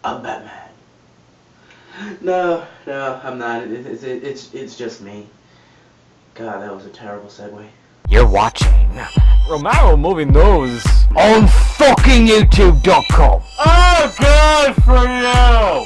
I'm Batman. No, I'm not. It's just me. God, that was a terrible segue. You're watching Romero Movie News on fucking YouTube.com. Oh, good for you!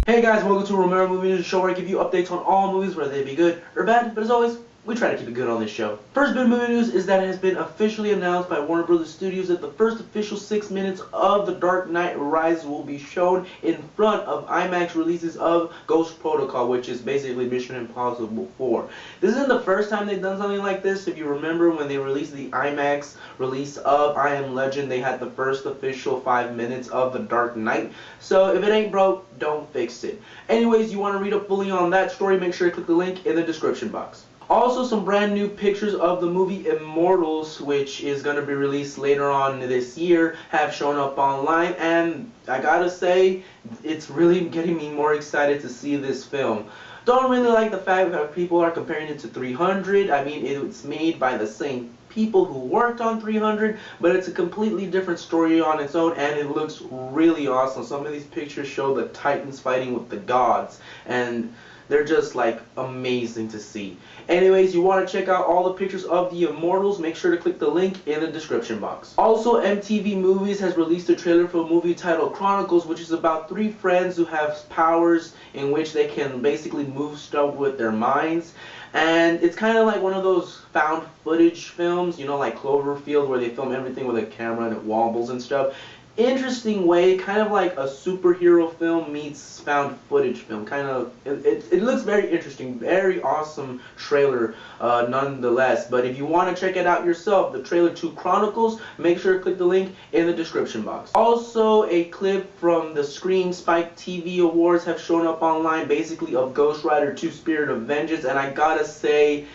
Hey guys, welcome to Romero Movie News, a show where I give you updates on all movies, whether they be good or bad, but as always, we try to keep it good on this show. First bit of movie news is that it has been officially announced by Warner Bros. Studios that the first official 6 minutes of The Dark Knight Rises will be shown in front of IMAX releases of Ghost Protocol, which is basically Mission Impossible 4. This isn't the first time they've done something like this. If you remember when they released the IMAX release of I Am Legend, they had the first official 5 minutes of The Dark Knight. So if it ain't broke, don't fix it. Anyways, you want to read up fully on that story, make sure to click the link in the description box. Also, some brand new pictures of the movie Immortals, which is going to be released later on this year, have shown up online, and I gotta say, it's really getting me more excited to see this film. Don't really like the fact that people are comparing it to 300. I mean, it's made by the same people who worked on 300, but it's a completely different story on its own, and it looks really awesome. Some of these pictures show the Titans fighting with the gods, and they're just like amazing to see. Anyways, you want to check out all the pictures of the Immortals, make sure to click the link in the description box. Also, MTV Movies has released a trailer for a movie titled Chronicles, which is about 3 friends who have powers in which they can basically move stuff with their minds. And it's kind of like one of those found footage films, you know, like Cloverfield, where they film everything with a camera and it wobbles and stuff. Interesting way, kind of like a superhero film meets found footage film. Kind of, it looks very interesting, very awesome trailer nonetheless. But if you want to check it out yourself, the trailer to Chronicles, make sure to click the link in the description box. Also, a clip from the Screen Spike TV Awards have shown up online, basically of Ghost Rider 2: Spirit of Vengeance, and I gotta say,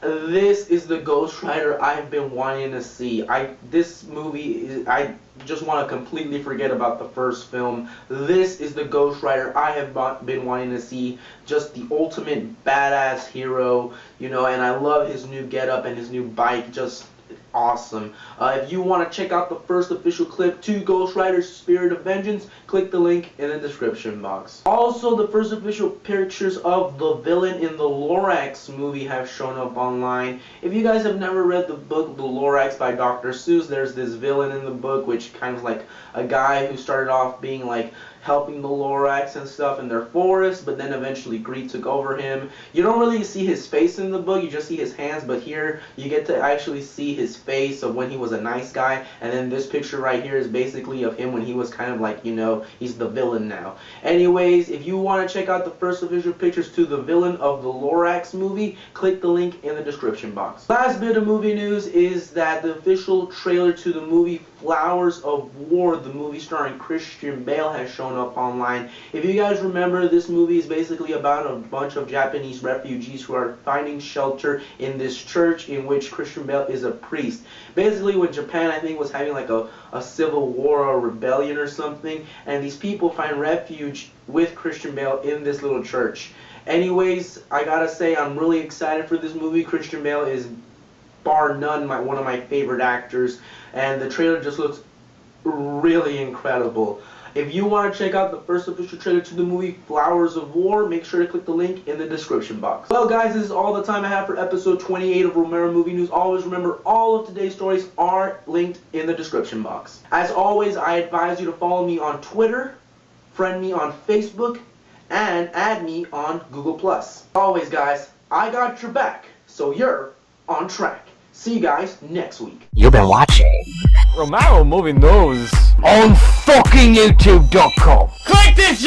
this is the Ghost Rider I've been wanting to see. This movie, I just want to completely forget about the first film. This is the Ghost Rider I have been wanting to see. Just the ultimate badass hero, you know, and I love his new getup and his new bike. Just awesome. If you want to check out the first official clip to Ghost Rider Spirit of Vengeance, click the link in the description box. Also, the first official pictures of the villain in the Lorax movie have shown up online. If you guys have never read the book The Lorax by Dr. Seuss, there's this villain in the book which kind of like a guy who started off being like helping the Lorax and stuff in their forest, but then eventually greed took over him. You don't really see his face in the book, you just see his hands, but here you get to actually see his face of when he was a nice guy, and then this picture right here is basically of him when he was kind of like, you know, he's the villain now. Anyways, if you want to check out the first official pictures to the villain of the Lorax movie, click the link in the description box. Last bit of movie news is that the official trailer to the movie Flowers of War, the movie starring Christian Bale, has shown up online. If you guys remember, this movie is basically about a bunch of Japanese refugees who are finding shelter in this church in which Christian Bale is a priest. Basically, when Japan, I think, was having like a civil war or rebellion or something, and these people find refuge with Christian Bale in this little church. Anyways, I gotta say, I'm really excited for this movie. Christian Bale is bar none one of my favorite actors, and the trailer just looks really incredible. If you want to check out the first official trailer to the movie Flowers of War, make sure to click the link in the description box. Well guys, this is all the time I have for episode 28 of Romero Movie News. Always remember, all of today's stories are linked in the description box. As always, I advise you to follow me on Twitter, friend me on Facebook, and add me on Google+. Always guys, I got your back, so you're on track. See you guys next week. You've been watching Romero Movie News on fucking YouTube.com. Click this